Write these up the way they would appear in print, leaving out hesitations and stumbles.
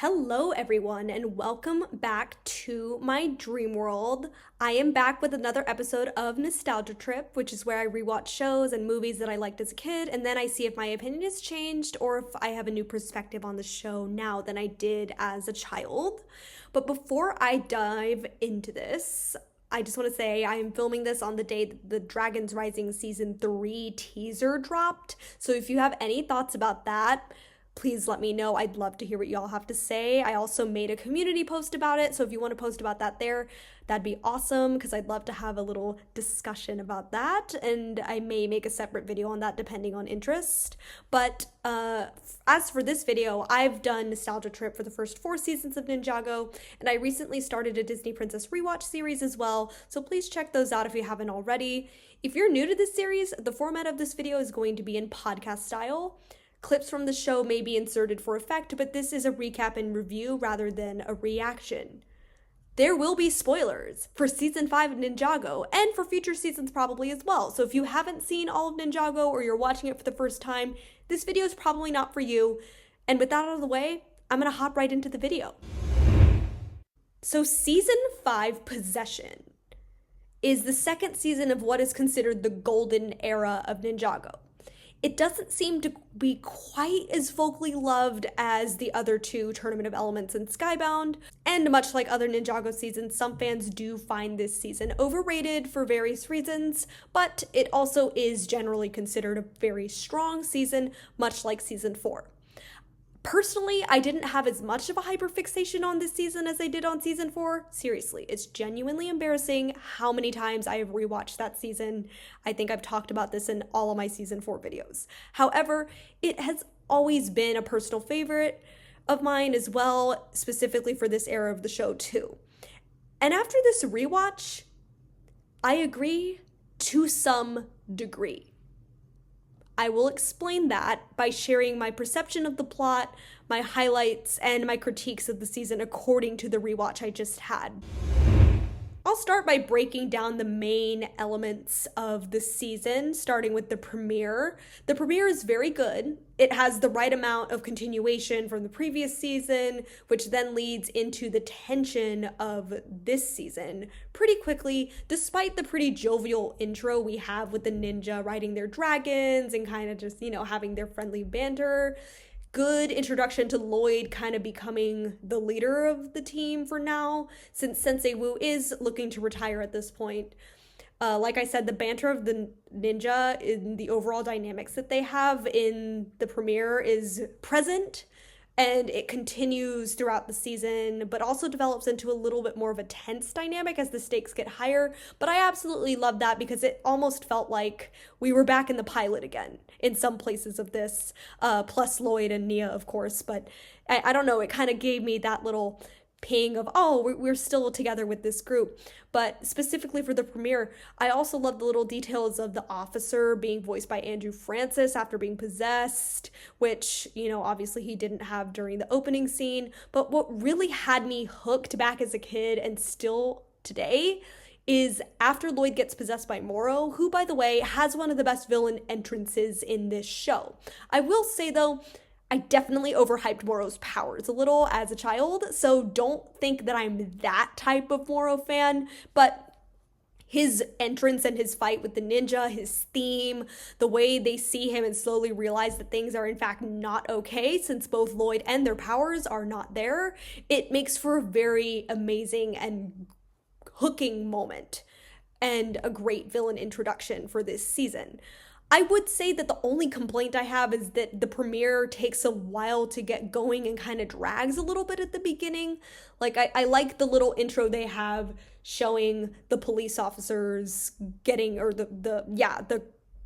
Hello everyone and welcome back to my dream world. I am back with another episode of Nostalgia Trip, which is where I rewatch shows and movies that I liked as a kid, and then I see if my opinion has changed or if I have a new perspective on the show now than I did as a child. But before I dive into this, I just want to say I am filming this on the day that the Dragons Rising Season 3 teaser dropped. So if you have any thoughts about that, please let me know. I'd love to hear what y'all have to say. I also made a community post about it, so if you want to post about that there, that'd be awesome because I'd love to have a little discussion about that, and I may make a separate video on that depending on interest. But as for this video, I've done Nostalgia Trip for the first 4 seasons of Ninjago, and I recently started a Disney Princess rewatch series as well, so please check those out if you haven't already. If you're new to this series, the format of this video is going to be in podcast style. Clips from the show may be inserted for effect, but this is a recap and review rather than a reaction. There will be spoilers for Season 5 of Ninjago, and for future seasons probably as well. So if you haven't seen all of Ninjago or you're watching it for the first time, this video is probably not for you. And with that out of the way, I'm gonna hop right into the video. So Season 5 Possession is the second season of what is considered the golden era of Ninjago. It doesn't seem to be quite as vocally loved as the other 2, Tournament of Elements and Skybound, and much like other Ninjago seasons, some fans do find this season overrated for various reasons, but it also is generally considered a very strong season, much like Season 4. Personally, I didn't have as much of a hyperfixation on this season as I did on Season 4. Seriously, it's genuinely embarrassing how many times I have rewatched that season. I think I've talked about this in all of my Season 4 videos. However, it has always been a personal favorite of mine as well, specifically for this era of the show too. And after this rewatch, I agree to some degree. I will explain that by sharing my perception of the plot, my highlights, and my critiques of the season according to the rewatch I just had. I'll start by breaking down the main elements of the season, starting with the premiere. The premiere is very good. It has the right amount of continuation from the previous season, which then leads into the tension of this season pretty quickly, despite the pretty jovial intro we have with the ninja riding their dragons and kind of just, having their friendly banter. Good introduction to Lloyd kind of becoming the leader of the team for now, since Sensei Wu is looking to retire at this point. Like I said, the banter of the ninja in the overall dynamics that they have in the premiere is present, and it continues throughout the season, but also develops into a little bit more of a tense dynamic as the stakes get higher. But I absolutely love that because it almost felt like we were back in the pilot again in some places of this, plus Lloyd and Nia, of course. But I don't know, it kind of gave me that little ping of, oh, we're still together with this group. But specifically for the premiere, I also love the little details of the officer being voiced by Andrew Francis after being possessed, which, obviously he didn't have during the opening scene. But what really had me hooked back as a kid and still today is after Lloyd gets possessed by Moro, who, by the way, has one of the best villain entrances in this show. I will say, though, I definitely overhyped Moro's powers a little as a child, so don't think that I'm that type of Moro fan, but his entrance and his fight with the ninja, his theme, the way they see him and slowly realize that things are in fact not okay since both Lloyd and their powers are not there, it makes for a very amazing and hooking moment and a great villain introduction for this season. I would say that the only complaint I have is that the premiere takes a while to get going and kind of drags a little bit at the beginning. Like, I like the little intro they have showing the police officers getting, or the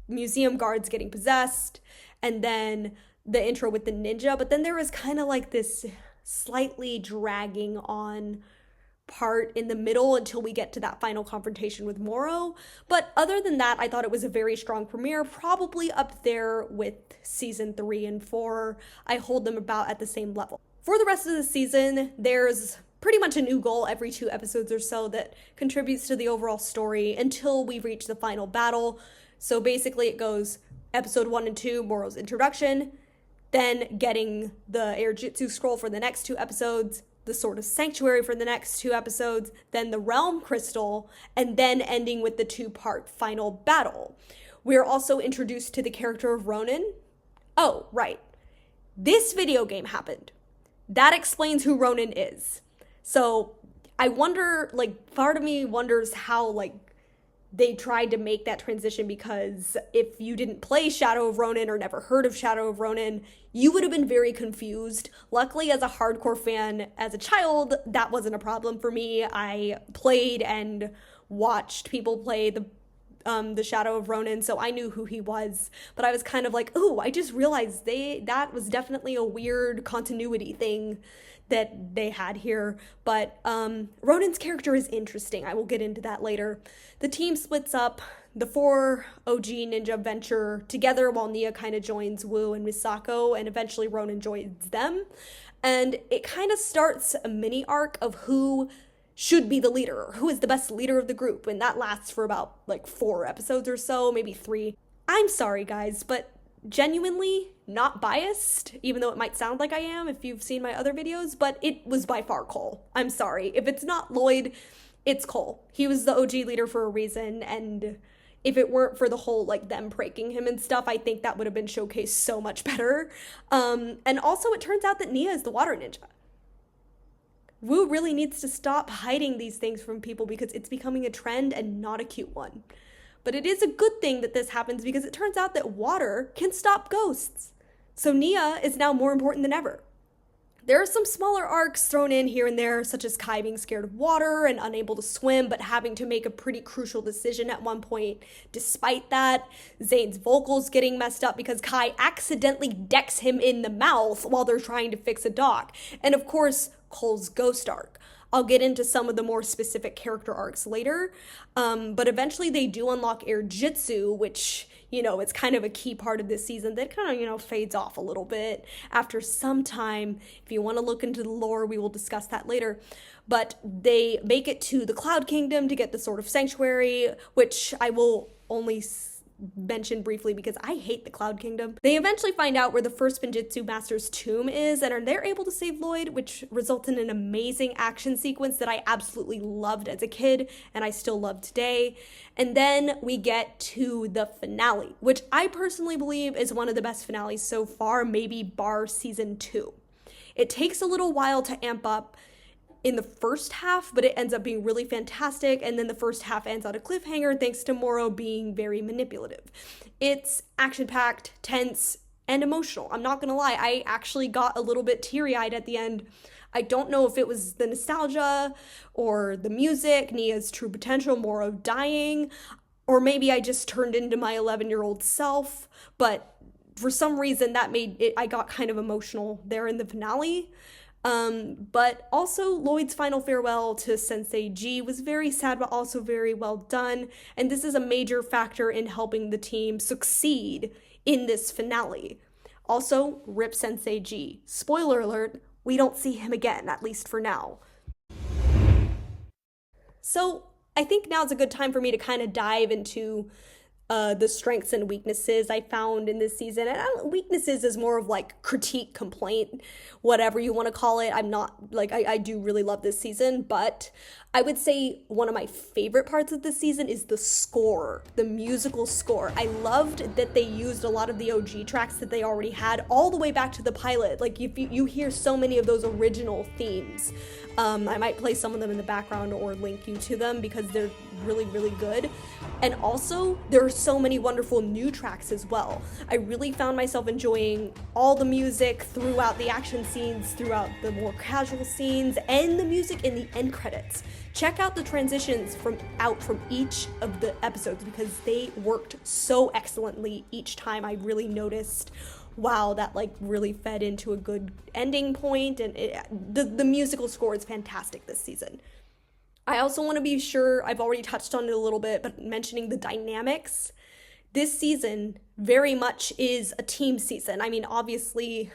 museum guards getting possessed, and then the intro with the ninja. But then there is kind of like this slightly dragging on part in the middle until we get to that final confrontation with Moro. But other than that, I thought it was a very strong premiere, probably up there with Season 3 and 4. I hold them about at the same level. For the rest of the season, there's pretty much a new goal every 2 episodes or so that contributes to the overall story until we reach the final battle. So basically it goes episode 1 and 2, Moro's introduction, then getting the Air Jitsu scroll for the next 2 episodes, the Sword of Sanctuary for the next 2 episodes, then the Realm Crystal, and then ending with the 2-part final battle. We are also introduced to the character of Ronin. Oh, right. This video game happened. That explains who Ronin is. So I wonder, like, part of me wonders how, like, they tried to make that transition, because if you didn't play Shadow of Ronin or never heard of Shadow of Ronin, you would have been very confused. Luckily, as a hardcore fan, as a child, that wasn't a problem for me. I played and watched people play the Shadow of Ronin, so I knew who he was. But I was kind of like, oh, I just realized that was definitely a weird continuity thing that they had here. But Ronin's character is interesting. I will get into that later. The team splits up. The 4 OG ninja venture together while Nia kind of joins Wu and Misako, and eventually Ronin joins them. And it kind of starts a mini arc of who should be the leader, or who is the best leader of the group, and that lasts for about like 4 episodes or so, maybe 3. I'm sorry, guys, but genuinely not biased, even though it might sound like I am if you've seen my other videos, but it was by far Cole. I'm sorry. If it's not Lloyd, it's Cole. He was the OG leader for a reason, and if it weren't for the whole, like, them pranking him and stuff, I think that would have been showcased so much better. And also, it turns out that Nia is the water ninja. Wu really needs to stop hiding these things from people, because it's becoming a trend and not a cute one. But it is a good thing that this happens, because it turns out that water can stop ghosts. So Nia is now more important than ever. There are some smaller arcs thrown in here and there, such as Kai being scared of water and unable to swim, but having to make a pretty crucial decision at one point. Despite that, Zane's vocals getting messed up because Kai accidentally decks him in the mouth while they're trying to fix a dock. And of course, Cole's ghost arc. I'll get into some of the more specific character arcs later, but eventually they do unlock Air Jitsu, which, you know, it's kind of a key part of this season that kind of, you know, fades off a little bit after some time. If you want to look into the lore, we will discuss that later. But they make it to the Cloud Kingdom to get the Sword of Sanctuary, which I will only mention briefly because I hate the Cloud Kingdom. They eventually find out where the first Spinjitzu Master's tomb is, and they're able to save Lloyd, which results in an amazing action sequence that I absolutely loved as a kid, and I still love today. And then we get to the finale, which I personally believe is one of the best finales so far, maybe bar season 2. It takes a little while to amp up in the first half, but it ends up being really fantastic, and then the first half ends on a cliffhanger thanks to Moro being very manipulative. It's action-packed, tense, and emotional. I'm not gonna lie, I actually got a little bit teary-eyed at the end. I don't know if it was the nostalgia or the music, Nia's true potential, Moro dying, or maybe I just turned into my 11-year-old self, but for some reason that made it, I got kind of emotional there in the finale. But also Lloyd's final farewell to Sensei G was very sad, but also very well done. And this is a major factor in helping the team succeed in this finale. Also, rip Sensei G. Spoiler alert, we don't see him again, at least for now. So I think now's a good time for me to kind of dive into the strengths and weaknesses I found in this season. And weaknesses is more of like critique, complaint, whatever you want to call it. I'm not like, I do really love this season, but I would say one of my favorite parts of this season is the score, the musical score. I loved that they used a lot of the OG tracks that they already had all the way back to the pilot. Like you hear so many of those original themes. I might play some of them in the background or link you to them because they're really, really good. And also, there are so many wonderful new tracks as well. I really found myself enjoying all the music throughout the action scenes, throughout the more casual scenes, and the music in the end credits. Check out the transitions from each of the episodes because they worked so excellently each time. I really noticed, wow, that like really fed into a good ending point, and the musical score is fantastic this season. I also want to be sure, I've already touched on it a little bit, but mentioning the dynamics. This season very much is a team season. I mean, obviously,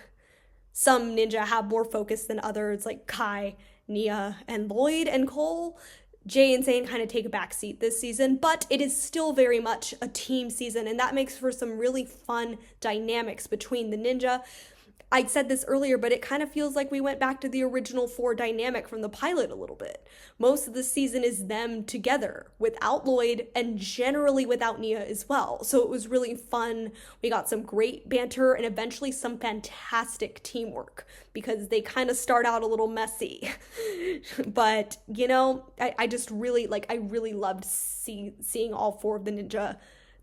some ninja have more focus than others, like Kai, Nia, and Lloyd and Cole. Jay and Zane kind of take a backseat this season, but it is still very much a team season, and that makes for some really fun dynamics between the ninja. I said this earlier, but it kind of feels like we went back to the original four dynamic from the pilot a little bit. Most of the season is them together without Lloyd and generally without Nia as well. So it was really fun. We got some great banter and eventually some fantastic teamwork because they kind of start out a little messy. But, I just really, I really loved seeing all four of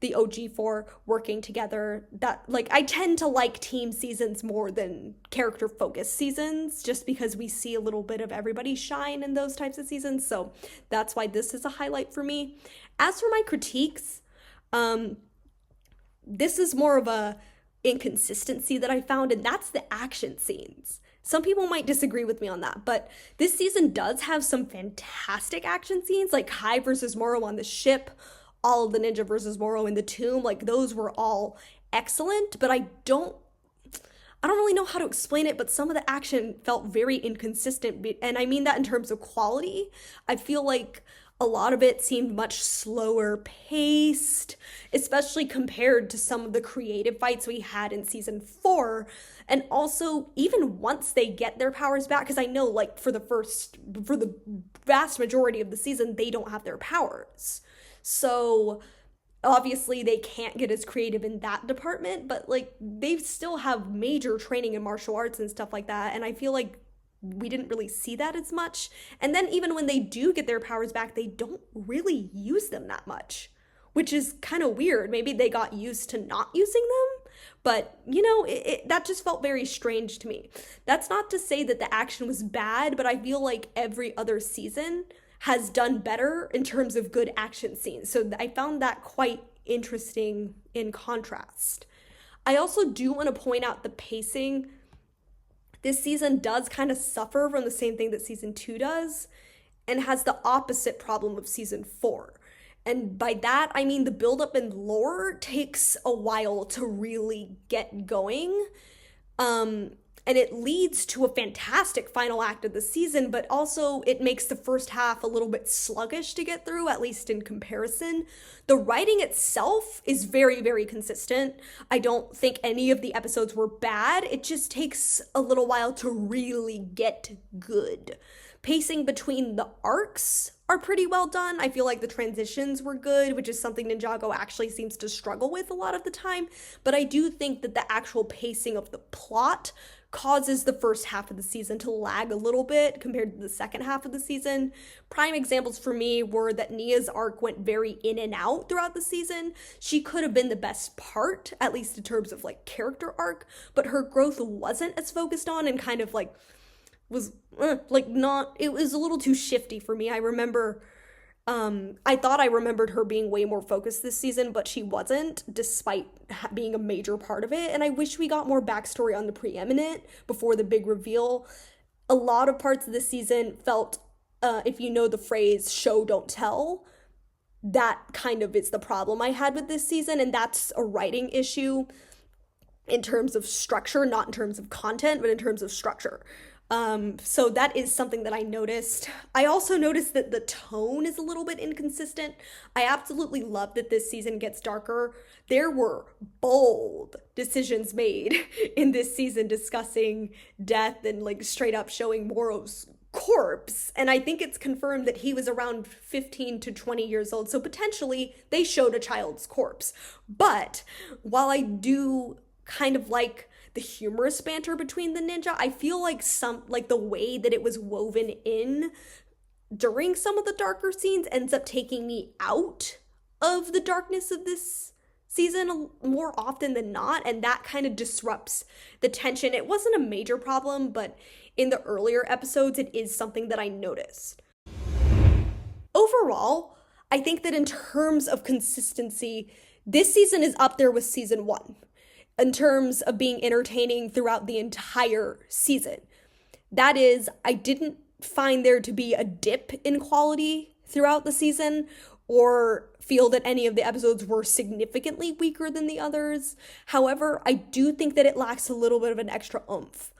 the OG4 working together. That I tend to like team seasons more than character focused seasons just because we see a little bit of everybody shine in those types of seasons. So that's why this is a highlight for me. As for my critiques, this is more of a inconsistency that I found, and that's the action scenes. Some people might disagree with me on that, but this season does have some fantastic action scenes, like Kai versus Moro on the ship, all of the Ninja versus Moro in the tomb. Those were all excellent, but I don't really know how to explain it, but some of the action felt very inconsistent, and I mean that in terms of quality. I feel like a lot of it seemed much slower paced, especially compared to some of the creative fights we had in season 4. And also, even once they get their powers back, because I know, for the vast majority of the season, they don't have their powers. So obviously they can't get as creative in that department, but they still have major training in martial arts and stuff like that. And I feel like we didn't really see that as much. And then even when they do get their powers back, they don't really use them that much, which is kind of weird. Maybe they got used to not using them, but that just felt very strange to me. That's not to say that the action was bad, but I feel like every other season has done better in terms of good action scenes. So I found that quite interesting in contrast. I also do want to point out the pacing. This season does kind of suffer from the same thing that season 2 does and has the opposite problem of season 4. And by that, I mean the buildup in lore takes a while to really get going. And it leads to a fantastic final act of the season, but also it makes the first half a little bit sluggish to get through, at least in comparison. The writing itself is very, very consistent. I don't think any of the episodes were bad. It just takes a little while to really get good. Pacing between the arcs are pretty well done. I feel like the transitions were good, which is something Ninjago actually seems to struggle with a lot of the time. But I do think that the actual pacing of the plot causes the first half of the season to lag a little bit compared to the second half of the season. Prime examples for me were that Nia's arc went very in and out throughout the season. She could have been the best part, at least in terms of character arc, but her growth wasn't as focused on and kind of was not, it was a little too shifty for me. I remember I thought I remembered her being way more focused this season, but she wasn't, despite being a major part of it. And I wish we got more backstory on the Preeminent before the big reveal. A lot of parts of this season felt, if you know the phrase, show don't tell, that kind of is the problem I had with this season, and that's a writing issue in terms of structure, not in terms of content, but in terms of structure. So that is something that I noticed. I also noticed that the tone is a little bit inconsistent. I absolutely love that this season gets darker. There were bold decisions made in this season discussing death and straight up showing Moro's corpse. And I think it's confirmed that he was around 15 to 20 years old. So potentially they showed a child's corpse. But while I do kind of like the humorous banter between the ninja, I feel like the way that it was woven in during some of the darker scenes ends up taking me out of the darkness of this season more often than not, and that kind of disrupts the tension. It wasn't a major problem, but in the earlier episodes it is something that I noticed. Overall, I think that in terms of consistency, this season is up there with season 1 in terms of being entertaining throughout the entire season. That is, I didn't find there to be a dip in quality throughout the season or feel that any of the episodes were significantly weaker than the others. However, I do think that it lacks a little bit of an extra oomph.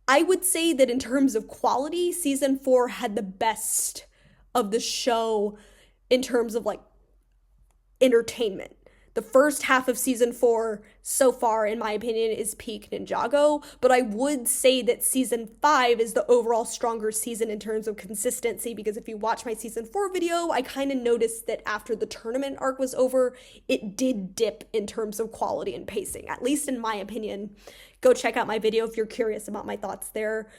I would say that in terms of quality, season 4 had the best of the show in terms of entertainment. The first half of season 4 so far, in my opinion, is peak Ninjago, but I would say that season 5 is the overall stronger season in terms of consistency, because if you watch my season 4 video, I kind of noticed that after the tournament arc was over, it did dip in terms of quality and pacing, at least in my opinion. Go check out my video if you're curious about my thoughts there.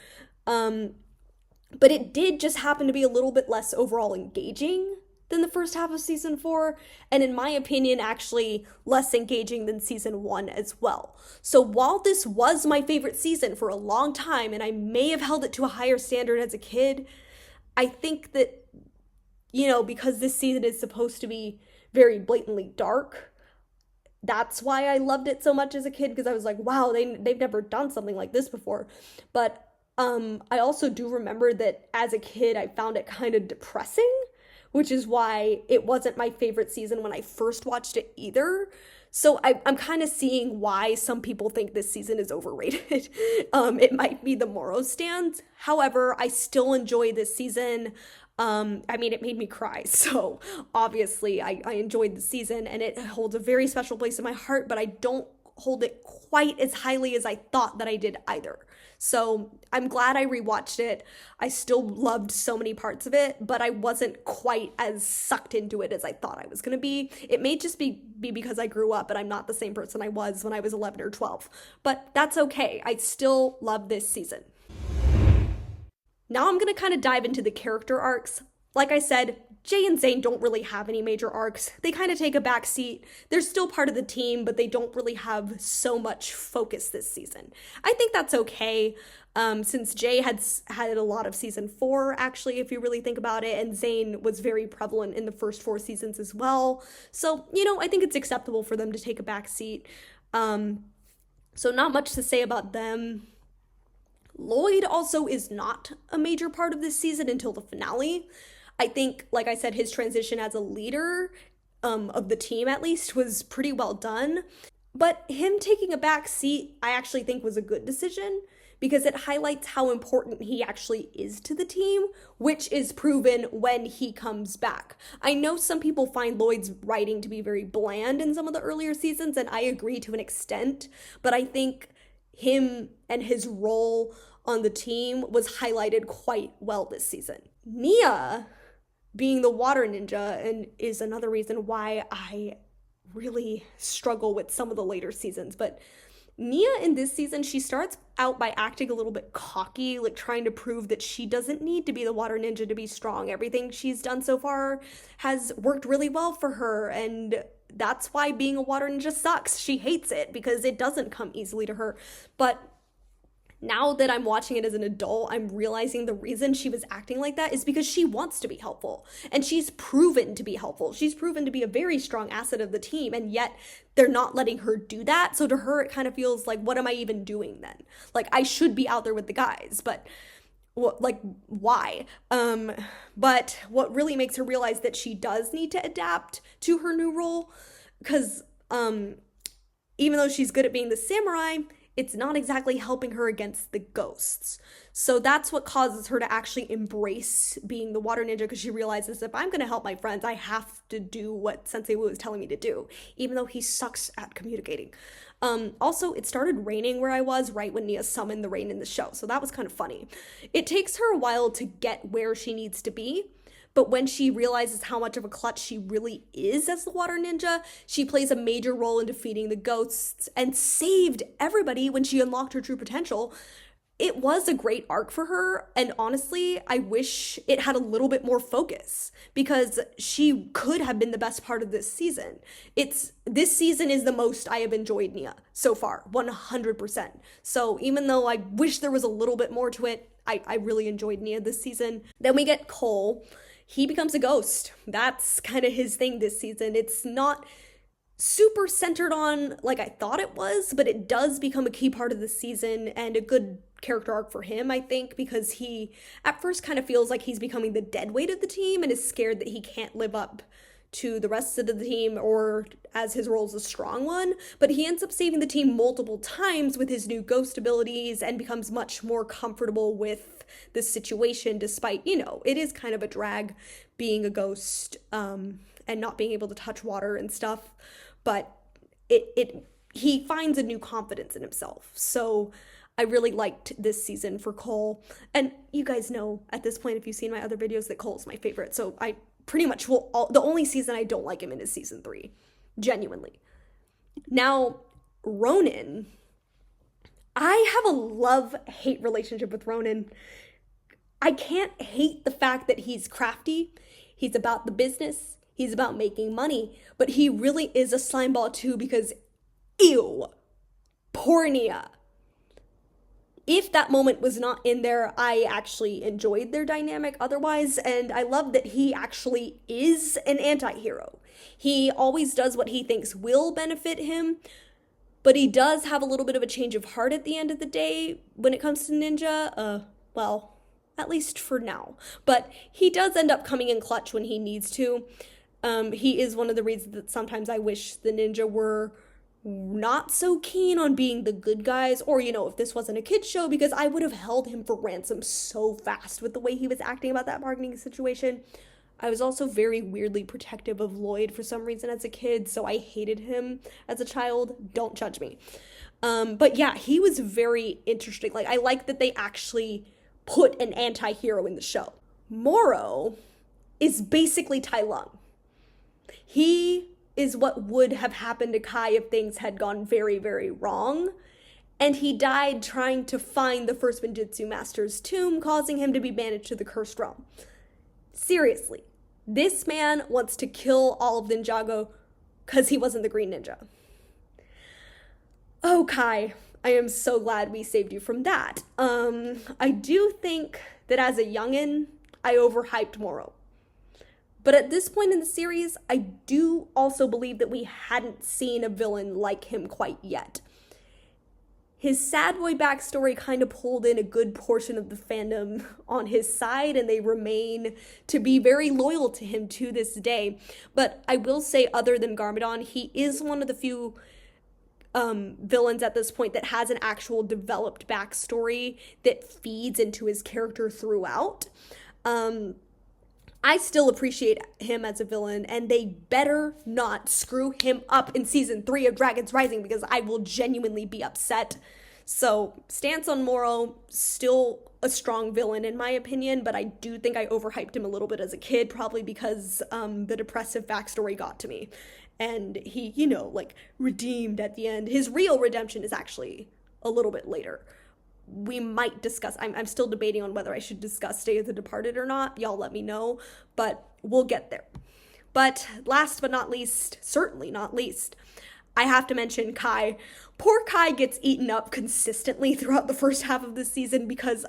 But it did just happen to be a little bit less overall engaging than the first half of season 4, and in my opinion, actually less engaging than season 1 as well. So while this was my favorite season for a long time, and I may have held it to a higher standard as a kid, I think that, because this season is supposed to be very blatantly dark, that's why I loved it so much as a kid, because I was like, wow, they've never done something like this before. But I also do remember that as a kid, I found it kind of depressing, which is why it wasn't my favorite season when I first watched it either. So I'm kind of seeing why some people think this season is overrated. It might be the Moro stands. However, I still enjoy this season. It made me cry, so obviously I enjoyed the season, and it holds a very special place in my heart, but I don't hold it quite as highly as I thought that I did either. So I'm glad I rewatched it. I still loved so many parts of it, but I wasn't quite as sucked into it as I thought I was going to be. It may just be because I grew up and I'm not the same person I was when I was 11 or 12, but that's okay. I still love this season. Now I'm going to kind of dive into the character arcs. Like I said, Jay and Zane don't really have any major arcs. They kind of take a back seat. They're still part of the team, but they don't really have so much focus this season. I think that's okay, since Jay had a lot of season 4, actually, if you really think about it, and Zane was very prevalent in the first 4 seasons as well. So, I think it's acceptable for them to take a back seat. So not much to say about them. Lloyd also is not a major part of this season until the finale. I think, like I said, his transition as a leader of the team, at least, was pretty well done. But him taking a back seat, I actually think was a good decision, because it highlights how important he actually is to the team, which is proven when he comes back. I know some people find Lloyd's writing to be very bland in some of the earlier seasons, and I agree to an extent, but I think him and his role on the team was highlighted quite well this season. Nia being the water ninja and is another reason why I really struggle with some of the later seasons, but Nia in this season, she starts out by acting a little bit cocky, like trying to prove that she doesn't need to be the water ninja to be strong. Everything she's done so far has worked really well for her, and that's why being a water ninja sucks. She hates it because it doesn't come easily to her. But now that I'm watching it as an adult, I'm realizing the reason she was acting like that is because she wants to be helpful. And she's proven to be helpful. She's proven to be a very strong asset of the team, and yet they're not letting her do that. So to her, it kind of feels like, what am I even doing then? Like, I should be out there with the guys, but why? But what really makes her realize that she does need to adapt to her new role, because even though she's good at being the samurai, it's not exactly helping her against the ghosts. So that's what causes her to actually embrace being the water ninja, because she realizes, if I'm going to help my friends, I have to do what Sensei Wu is telling me to do, even though he sucks at communicating. Also, it started raining where I was right when Nia summoned the rain in the show, so that was kind of funny. It takes her a while to get where she needs to be, but when she realizes how much of a clutch she really is as the water ninja, she plays a major role in defeating the ghosts and saved everybody when she unlocked her true potential. It was a great arc for her, and honestly, I wish it had a little bit more focus, because she could have been the best part of this season. This season is the most I have enjoyed Nia so far, 100%. So even though I wish there was a little bit more to it, I really enjoyed Nia this season. Then we get Cole. He becomes a ghost. That's kind of his thing this season. It's not super centered on like I thought it was, but it does become a key part of the season and a good character arc for him, I think, because he at first kind of feels like he's becoming the dead weight of the team and is scared that he can't live up to the rest of the team, or as his role as a strong one, but he ends up saving the team multiple times with his new ghost abilities and becomes much more comfortable with the situation, despite, it is kind of a drag being a ghost and not being able to touch water and stuff. but he finds a new confidence in himself. So I really liked this season for Cole. And you guys know at this point, if you've seen my other videos, that Cole's my favorite. So I pretty much the only season I don't like him in is season 3. Genuinely. Now, Ronan, I have a love-hate relationship with Ronan. I can't hate the fact that he's crafty. He's about the business. He's about making money. But he really is a slimeball too, because ew, pornia. If that moment was not in there, I actually enjoyed their dynamic otherwise, and I love that he actually is an anti-hero. He always does what he thinks will benefit him, but he does have a little bit of a change of heart at the end of the day when it comes to Ninja. Well, at least for now. But he does end up coming in clutch when he needs to. He is one of the reasons that sometimes I wish the Ninja were not so keen on being the good guys, or, you know, if this wasn't a kid's show, because I would have held him for ransom so fast with the way he was acting about that bargaining situation. I was also very weirdly protective of Lloyd for some reason as a kid, so I hated him as a child. Don't judge me. But yeah, he was very interesting. Like, I like that they actually put an anti-hero in the show. Moro is basically Tai Lung. He is what would have happened to Kai if things had gone very, very wrong. And he died trying to find the first Ninjutsu Master's tomb, causing him to be banished to the Cursed Realm. Seriously, this man wants to kill all of Ninjago because he wasn't the Green Ninja. Oh, Kai, I am so glad we saved you from that. I do think that as a youngin', I overhyped Moro. But at this point in the series, I do also believe that we hadn't seen a villain like him quite yet. His sad boy backstory kind of pulled in a good portion of the fandom on his side, and they remain to be very loyal to him to this day. But I will say, other than Garmadon, he is one of the few villains at this point that has an actual developed backstory that feeds into his character throughout. I still appreciate him as a villain, and they better not screw him up in season 3 of Dragon's Rising, because I will genuinely be upset. So, stance on Moro, still a strong villain in my opinion, but I do think I overhyped him a little bit as a kid, probably because the depressive backstory got to me. And he, you know, like, redeemed at the end. His real redemption is actually a little bit later. We might discuss, I'm still debating on whether I should discuss Day of the Departed or not. Y'all let me know, but we'll get there. But last but not least, certainly not least, I have to mention Kai. Poor Kai gets eaten up consistently throughout the first half of the season because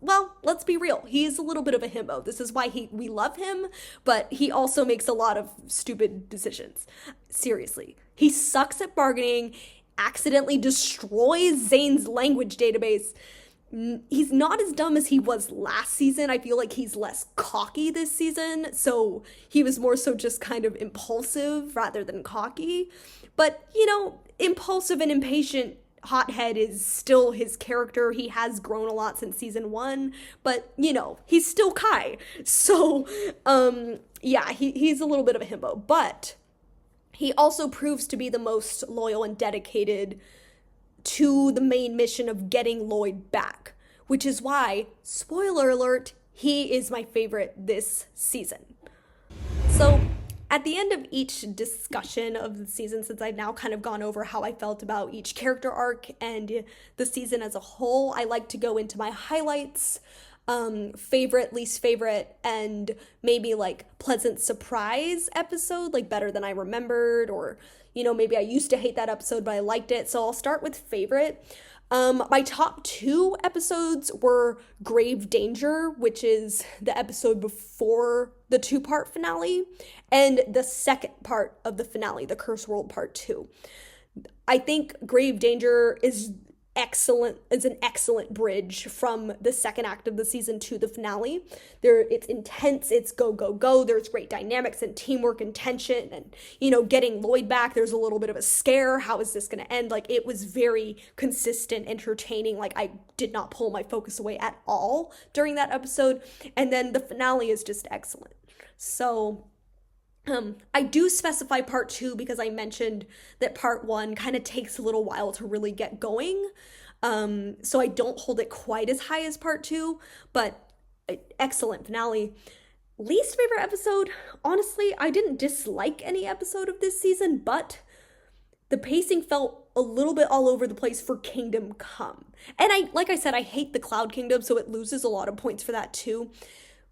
well, let's be real. He is a little bit of a himbo. This is why we love him, but he also makes a lot of stupid decisions. Seriously. He sucks at bargaining, accidentally destroys Zane's language database. He's not as dumb as he was last season. I feel like he's less cocky this season, so he was more so just kind of impulsive rather than cocky. But, you know, impulsive and impatient hothead is still his character. He has grown a lot since season 1, but, you know, he's still Kai. So, yeah, he's a little bit of a himbo, but he also proves to be the most loyal and dedicated to the main mission of getting Lloyd back, which is why, spoiler alert, he is my favorite this season. So, at the end of each discussion of the season, since I've now kind of gone over how I felt about each character arc and the season as a whole, I like to go into my highlights, favorite, least favorite, and maybe like pleasant surprise episode, like better than I remembered, or, you know, maybe I used to hate that episode, but I liked it. So I'll start with favorite. My top 2 episodes were Grave Danger, which is the episode before the 2-part finale, and the second part of the finale, the Curse World Part 2. I think Grave Danger is an excellent bridge from the second act of the season to the finale. It's intense, it's go, go, go. There's great dynamics and teamwork and tension and, you know, getting Lloyd back. There's a little bit of a scare. How is this going to end? Like, it was very consistent, entertaining. Like, I did not pull my focus away at all during that episode. And then the finale is just excellent. So I do specify part two because I mentioned that part one kind of takes a little while to really get going. So I don't hold it quite as high as part two, but excellent finale. Least favorite episode, honestly, I didn't dislike any episode of this season, but the pacing felt a little bit all over the place for Kingdom Come. And like I said, I hate the Cloud Kingdom, so it loses a lot of points for that too.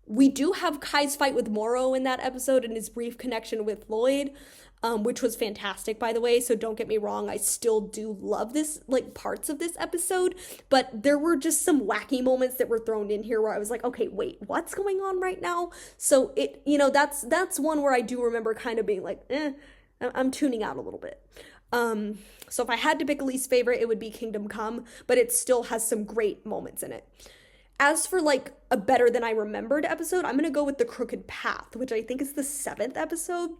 We do have Kai's fight with Moro in that episode and his brief connection with Lloyd, which was fantastic, by the way. So don't get me wrong, I still do love this, like parts of this episode, but there were just some wacky moments that were thrown in here where I was like, okay, wait, what's going on right now? So that's one where I do remember kind of being like, I'm tuning out a little bit. So if I had to pick a least favorite, it would be Kingdom Come, but it still has some great moments in it. As for like a better than I remembered episode, I'm gonna go with The Crooked Path, which I think is the 7th episode.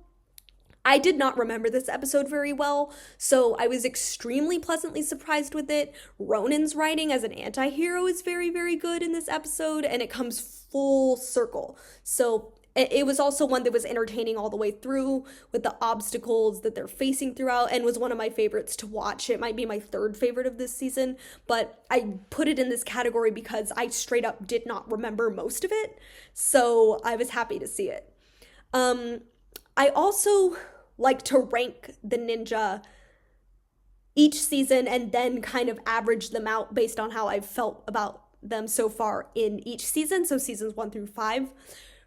I did not remember this episode very well, so I was extremely pleasantly surprised with it. Ronan's writing as an anti-hero is very, very good in this episode, and it comes full circle. So it was also one that was entertaining all the way through with the obstacles that they're facing throughout, and was one of my favorites to watch. It might be my 3rd favorite of this season, but I put it in this category because I straight up did not remember most of it, so I was happy to see it. I also like to rank the ninja each season and then kind of average them out based on how I've felt about them so far in each season, so seasons 1 through 5.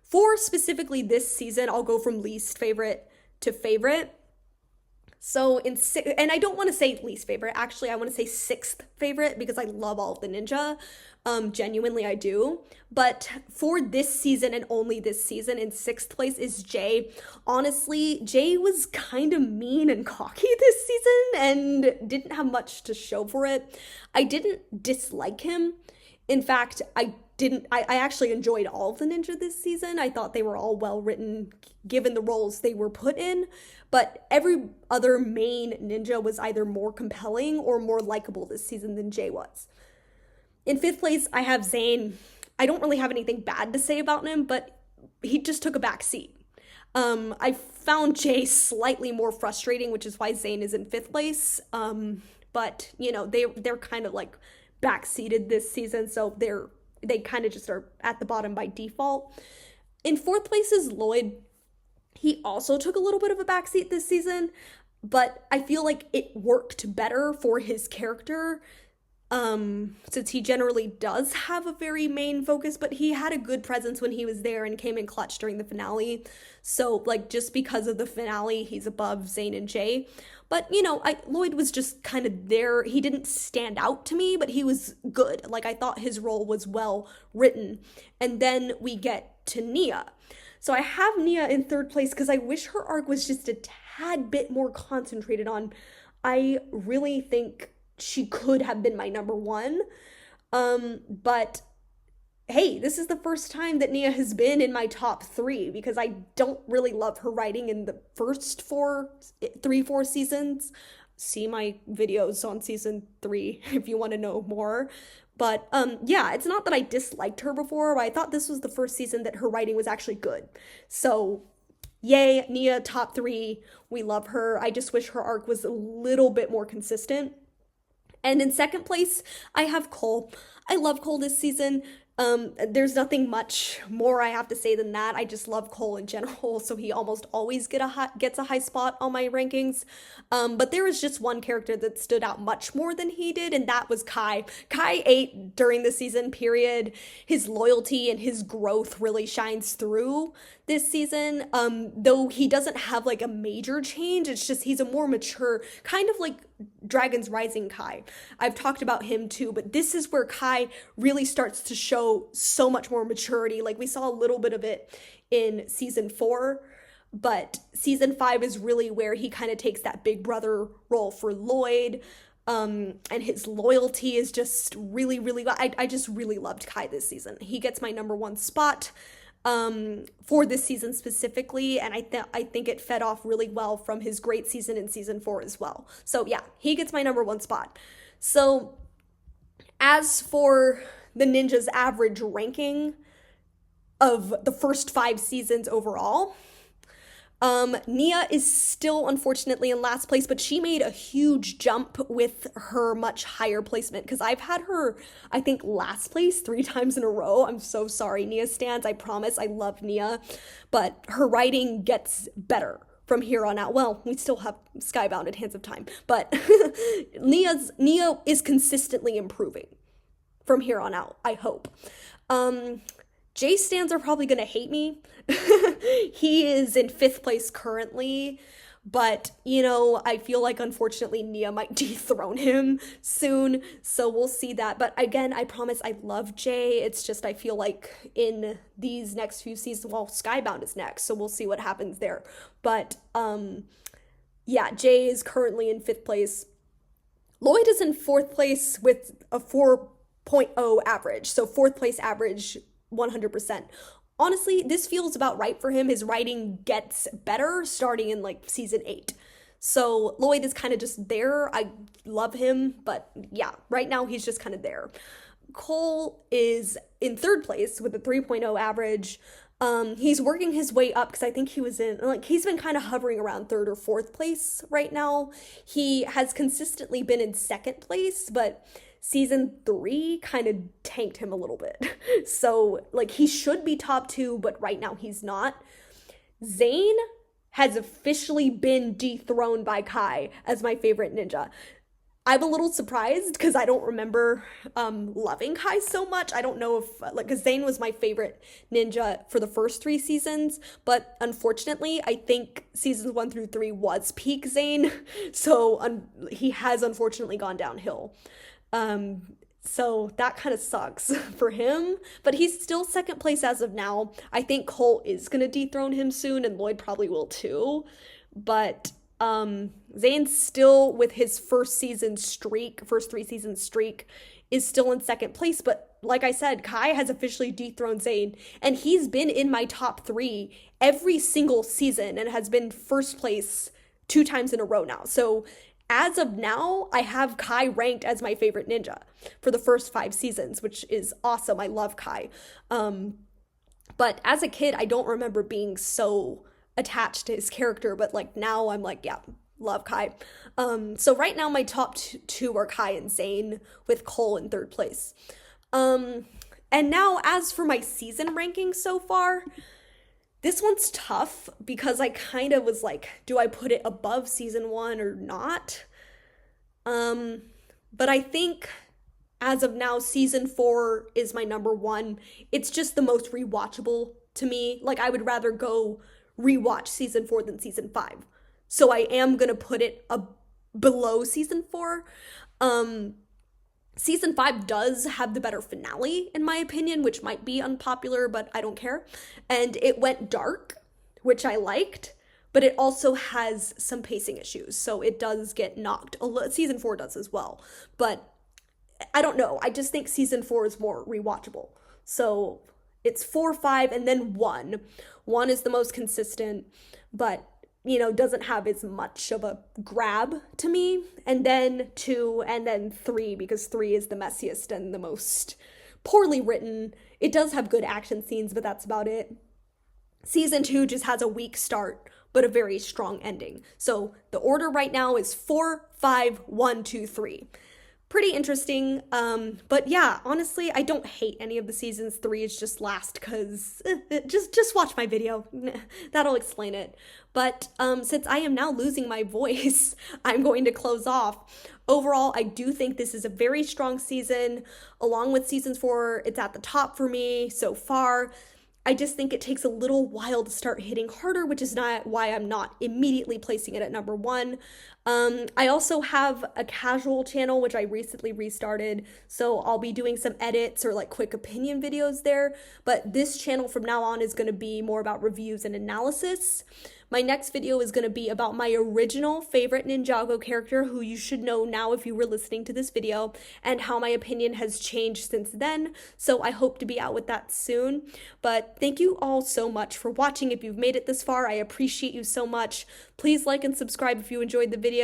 For specifically this season, I'll go from least favorite to favorite. So and I don't want to say least favorite, actually I want to say 6th favorite because I love all of the ninja. Genuinely I do. But for this season and only this season, in 6th place is Jay. Honestly, Jay was kind of mean and cocky this season and didn't have much to show for it. I didn't dislike him. In fact, I actually enjoyed all of the ninja this season. I thought they were all well written given the roles they were put in, but every other main ninja was either more compelling or more likable this season than Jay was. In 5th place, I have Zayn. I don't really have anything bad to say about him, but he just took a back seat. I found Jay slightly more frustrating, which is why Zayn is in 5th place. But they're kind of like backseated this season, so they kind of just are at the bottom by default. In 4th place is Lloyd. He also took a little bit of a backseat this season, but I feel like it worked better for his character, since he generally does have a very main focus, but he had a good presence when he was there and came in clutch during the finale. So like just because of the finale, he's above Zayn and Jay. But Lloyd was just kind of there. He didn't stand out to me, but he was good. Like I thought his role was well written. And then we get to Nia. So I have Nia in 3rd place because I wish her arc was just a tad bit more concentrated on. I really think she could have been my number 1. But hey, this is the first time that Nia has been in my top 3 because I don't really love her writing in the first 4 seasons. See my videos on season 3 if you want to know more. But yeah, it's not that I disliked her before, but I thought this was the first season that her writing was actually good. So yay, Nia top 3. We love her. I just wish her arc was a little bit more consistent. And in 2nd place, I have Cole. I love Cole this season. There's nothing much more I have to say than that. I just love Cole in general, so he almost always gets a high spot on my rankings. But there was just one character that stood out much more than he did, and that was Kai. Kai ate during the season period. His loyalty and his growth really shines through this season. Though he doesn't have like a major change, it's just he's a more mature, kind of like Dragon's Rising Kai. I've talked about him too, but this is where Kai really starts to show so much more maturity. Like we saw a little bit of it in season 4, but season 5 is really where he kind of takes that big brother role for Lloyd. And his loyalty is just really, really, I just really loved Kai this season. He gets my number 1 spot for this season specifically, and I think it fed off really well from his great season in season 4 as well. So yeah, he gets my number 1 spot. So as for the ninja's average ranking of the first 5 seasons overall, Nia is still unfortunately in last place, but she made a huge jump with her much higher placement because I've had her, I think, last place 3 times in a row. I'm so sorry, Nia stands. I promise I love Nia, but her writing gets better from here on out. Well, we still have Skybound and Hands of Time, but Nia is consistently improving from here on out, I hope. J stands are probably gonna hate me. He is in 5th place currently, but I feel like unfortunately Nia might dethrone him soon, so we'll see that. But again, I promise I love Jay. It's just I feel like in these next few seasons, well, Skybound is next, so we'll see what happens there. But yeah, Jay is currently in 5th place. Lloyd is in 4th place with a 4.0 average, so 4th place average 100%. Honestly, this feels about right for him. His writing gets better starting in like season 8. So Lloyd is kind of just there. I love him, but yeah, right now he's just kind of there. Cole is in 3rd place with a 3.0 average. He's working his way up because I think he was in, like, he's been kind of hovering around 3rd or 4th place right now. He has consistently been in 2nd place, but season 3 kind of tanked him a little bit. So, like, he should be top 2, but right now he's not. Zayn has officially been dethroned by Kai as my favorite ninja. I'm a little surprised because I don't remember loving Kai so much. I don't know if, like, because Zayn was my favorite ninja for the first 3 seasons, but unfortunately, I think seasons 1 through 3 was peak Zayn, so he has unfortunately gone downhill. So that kind of sucks for him, but he's still 2nd place as of now. I think Cole is gonna dethrone him soon, and Lloyd probably will too, but Zayn's still with his first 3 season streak is still in 2nd place, but like I said, Kai has officially dethroned Zayn, and he's been in my top 3 every single season and has been 1st place 2 times in a row now. So as of now, I have Kai ranked as my favorite ninja for the first 5 seasons, which is awesome. I love Kai. But as a kid, I don't remember being so attached to his character, but like now I'm like, yeah, love Kai. So right now my top 2 are Kai and Zayn, with Cole in 3rd place. And now as for my season ranking so far, this one's tough because I kind of was like, do I put it above season 1 or not? But I think as of now, season 4 is my number 1. It's just the most rewatchable to me. Like, I would rather go rewatch season 4 than season 5. So I am gonna put it below season 4. Season 5 does have the better finale, in my opinion, which might be unpopular, but I don't care. And it went dark, which I liked, but it also has some pacing issues, so it does get knocked. Season 4 does as well, but I don't know. I just think season 4 is more rewatchable. So it's 4, 5, and then 1. 1 is the most consistent, but doesn't have as much of a grab to me, and then 2, and then 3, because 3 is the messiest and the most poorly written. It does have good action scenes, but that's about it. Season 2 just has a weak start, but a very strong ending. So the order right now is 4, 5, 1, 2, 3. Pretty interesting, but yeah, honestly, I don't hate any of the seasons. 3 is just last because just watch my video. That'll explain it. But since I am now losing my voice, I'm going to close off. Overall, I do think this is a very strong season. Along with seasons 4, it's at the top for me so far. I just think it takes a little while to start hitting harder, which is not why I'm not immediately placing it at number 1. I also have a casual channel, which I recently restarted, so I'll be doing some edits or like quick opinion videos there, but this channel from now on is going to be more about reviews and analysis. My next video is going to be about my original favorite Ninjago character, who you should know now if you were listening to this video, and how my opinion has changed since then, so I hope to be out with that soon. But thank you all so much for watching. If you've made it this far, I appreciate you so much. Please like and subscribe if you enjoyed the video.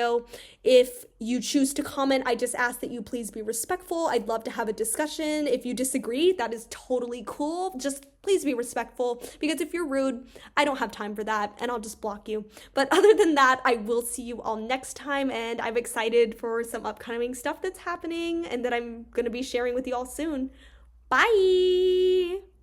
If you choose to comment, I just ask that you please be respectful. I'd love to have a discussion. If you disagree, that is totally cool. Just please be respectful, because if you're rude, I don't have time for that and I'll just block you. But other than that, I will see you all next time, and I'm excited for some upcoming stuff that's happening and that I'm going to be sharing with you all soon. Bye!